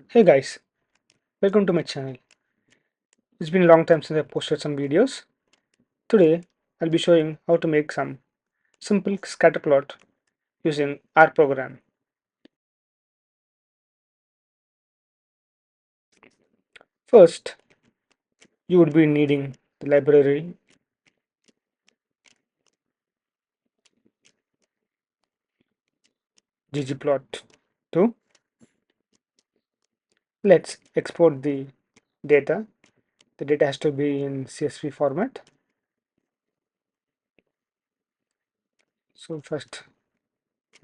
Hey guys, welcome to my channel. It's been a long time since I posted some videos. Today, I'll be showing how to make some simple scatter plot using R program. First, you would be needing the library ggplot2. Let's export the data. The data has to be in CSV format. So first,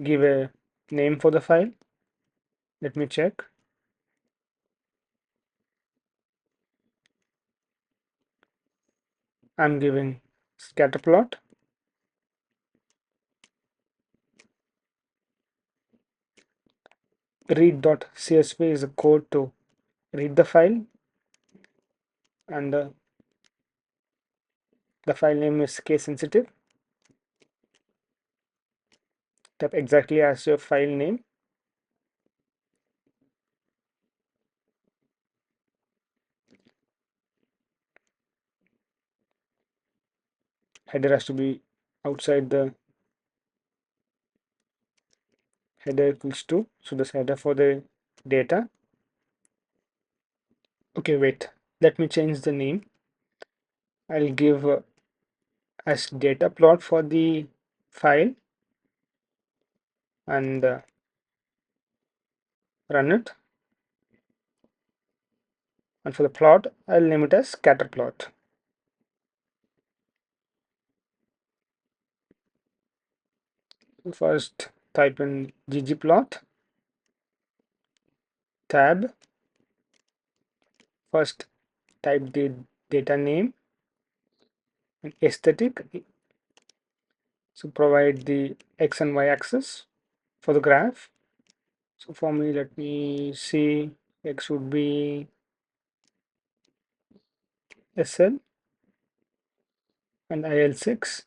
give a name for the file. Let me check. I'm giving scatter plot. Read.csv is a code to read the file, and the file name is case sensitive. Type exactly as your file name. Header has to be outside the header equals to. So this header for the data. Okay, wait. Let me change the name. I'll give as data plot for the file and run it. And for the plot, I'll name it as scatter plot. First, type in ggplot tab. First, type the data name and aesthetic. So provide the x and y axis for the graph. So for me, let me see, x would be SL and IL6.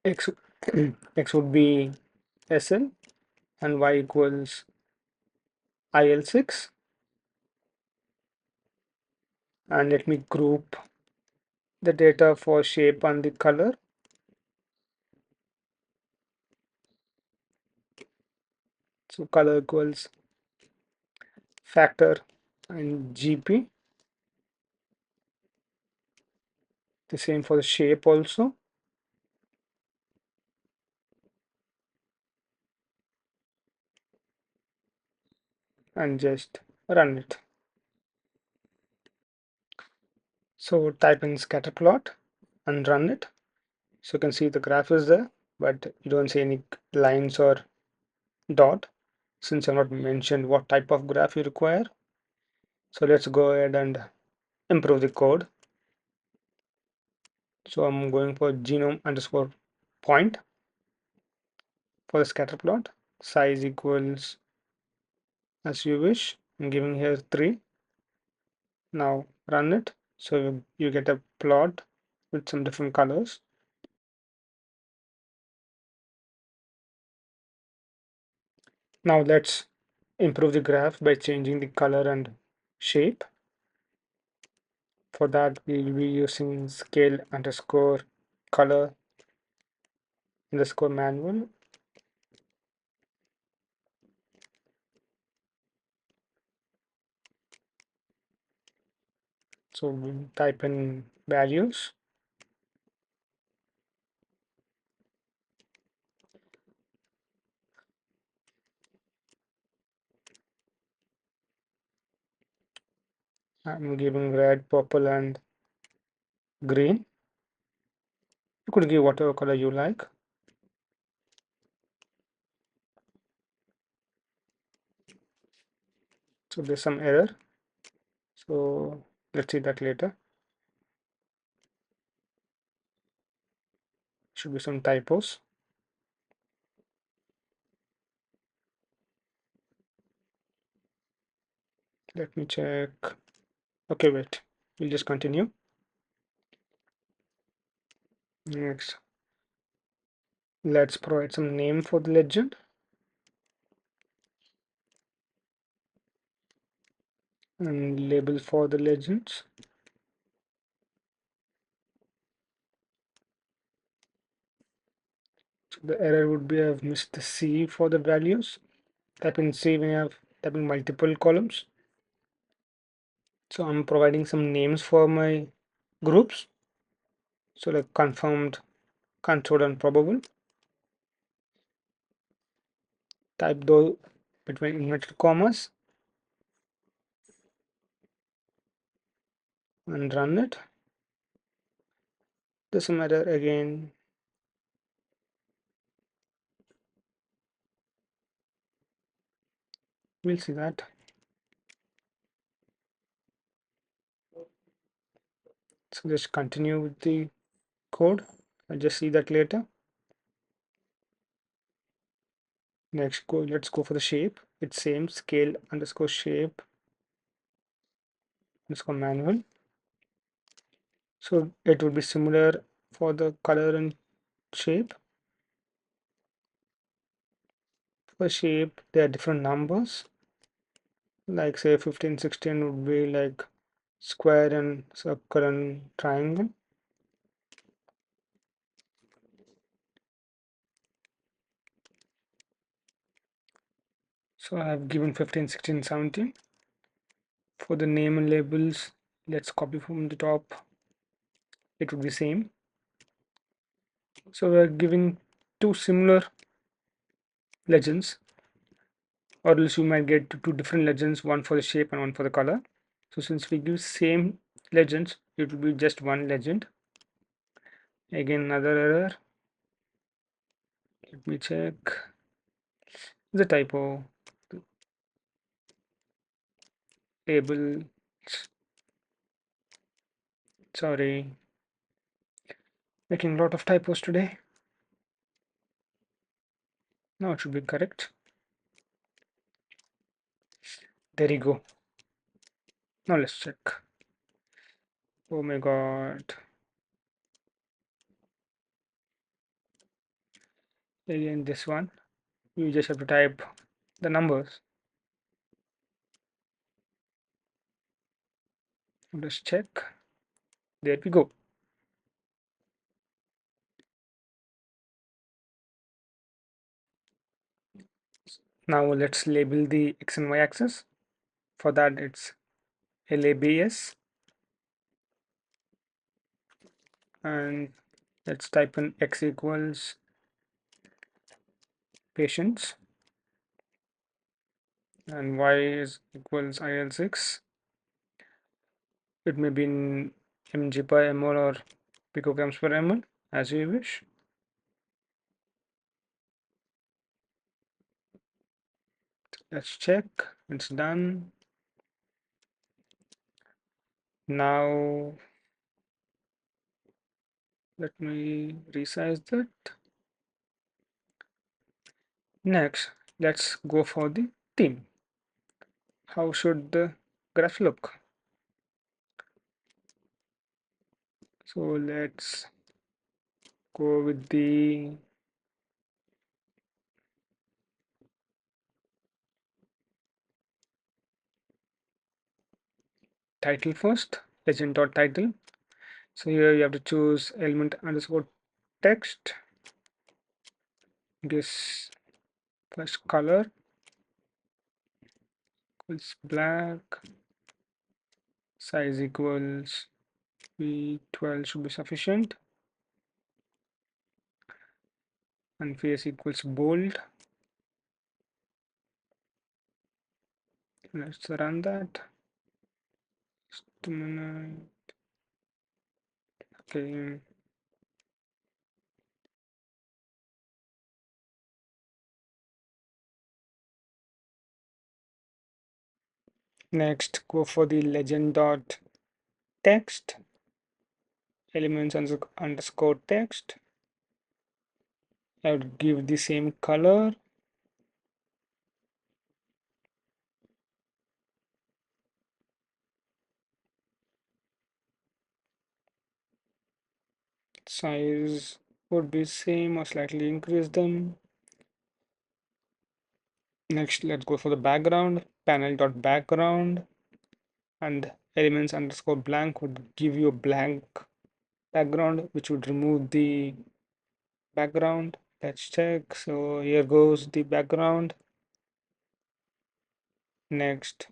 X, x would be SL and y equals IL6. And let me group the data for shape and the color. So color equals factor and GP. The same for the shape also. And just run it. So type in scatter plot and run it. So you can see the graph is there, but you don't see any lines or dot since I've not mentioned what type of graph you require. So let's go ahead and improve the code. So I'm going for genome underscore point for the scatter plot. Size equals as you wish. I'm giving here 3. Now run it. So you get a plot with some different colors. Now let's improve the graph by changing the color and shape. For that, we will be using scale underscore color underscore manual. So we type in values. I'm giving red, purple, and green. You could give whatever color you like. So there's some error. So let's see that later. Should be some typos. Let me check. Okay, wait. We'll just continue. Next. Let's provide some name for the legend and label for the legends. So the error would be I've missed the C for the values. Type in C when you have typing multiple columns. So I'm providing some names for my groups. So like confirmed, controlled, and probable. Type those between inverted commas and run it. There's some error again. We'll see that. So just continue with the code. I'll just see that later. Next, let's go for the shape. It's same scale underscore shape underscore manual. So it would be similar for the color and shape. For shape, there are different numbers. Like say 15, 16 would be like square and circle and triangle. So I have given 15, 16, 17. For the name and labels, let's copy from the top. It would be same. So we're giving two similar legends, or else you might get two different legends, one for the shape and one for the color. So since we give same legends, it will be just one legend. Again, another error. Let me check the typo. Table. Sorry, making a lot of typos today. Now it should be correct. There you go. Now let's check. Oh my god. Again, this one. You just have to type the numbers. Let's check. There we go. Now let's label the x and y axis. For that, it's labs, and let's type in x equals patients and y is equals IL6. It may be in mg per mol or picograms per ml as you wish. Let's check. It's done. Now let me resize that. Next, let's go for the theme. How should the graph look? So let's go with the title first, legend.title. So here you have to choose element underscore text. This first color equals black, size equals B12 should be sufficient, and face equals bold. Let's run that. Just a minute. Okay. Next, go for the legend dot text, elements underscore text. I would give the same color, size would be same or slightly increase them. Next, let's go for the background. Panel dot background and elements underscore blank would give you a blank background, which would remove the background. Let's check. So here goes the background. Next,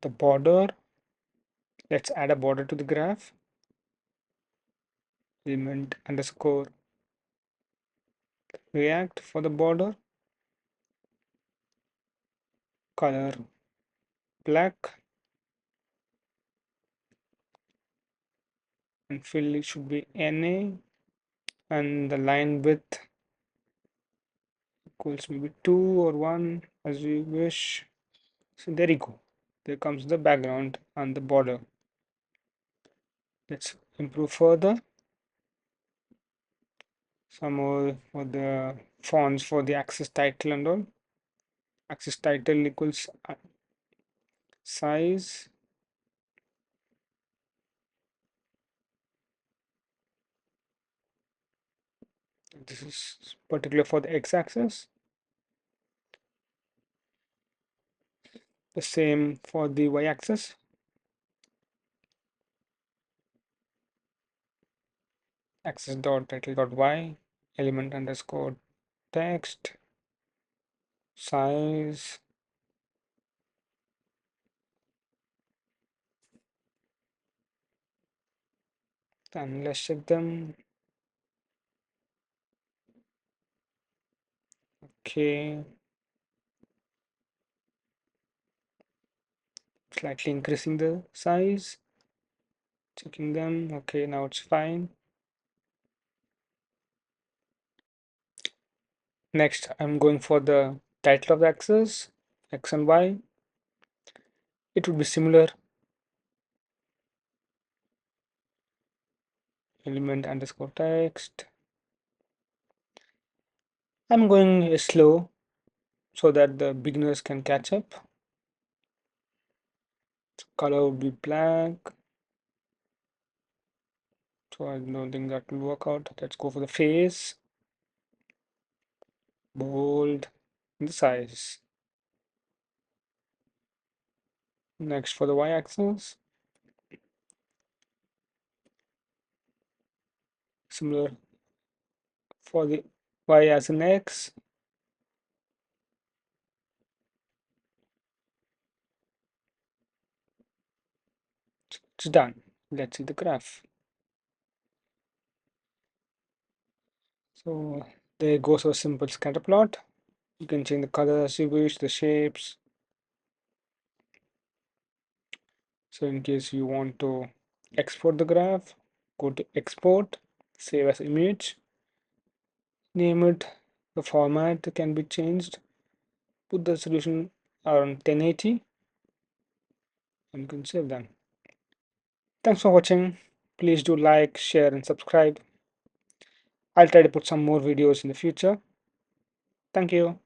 the border. Let's add a border to the graph. Element underscore react for the border. Color black. And fill it should be NA. And the line width equals maybe 2 or 1 as you wish. So there you go. There comes the background and the border. Let's improve further. Some more for the fonts for the axis title and all. Axis title equals size. This is particular for the x-axis. The same for the y-axis. Axis dot title dot y element underscore text size. And let's check them. Okay, slightly increasing the size, checking them. Okay, now it's fine. Next, I'm going for the title of the axis, x and y. It would be similar. Element underscore text. I'm going slow so that the beginners can catch up. Color would be black. So I don't think that will work out. Let's go for the face, bold, and the size. Next for the y-axis, similar for the y as an x. It's done. Let's see the graph. So there goes a simple scatter plot. You can change the color as you wish, the shapes. So in case you want to export the graph, go to export, save as image, name it, the format can be changed, put the resolution around 1080 and you can save them. Thanks for watching. Please do like, share and subscribe. I'll try to put some more videos in the future. Thank you.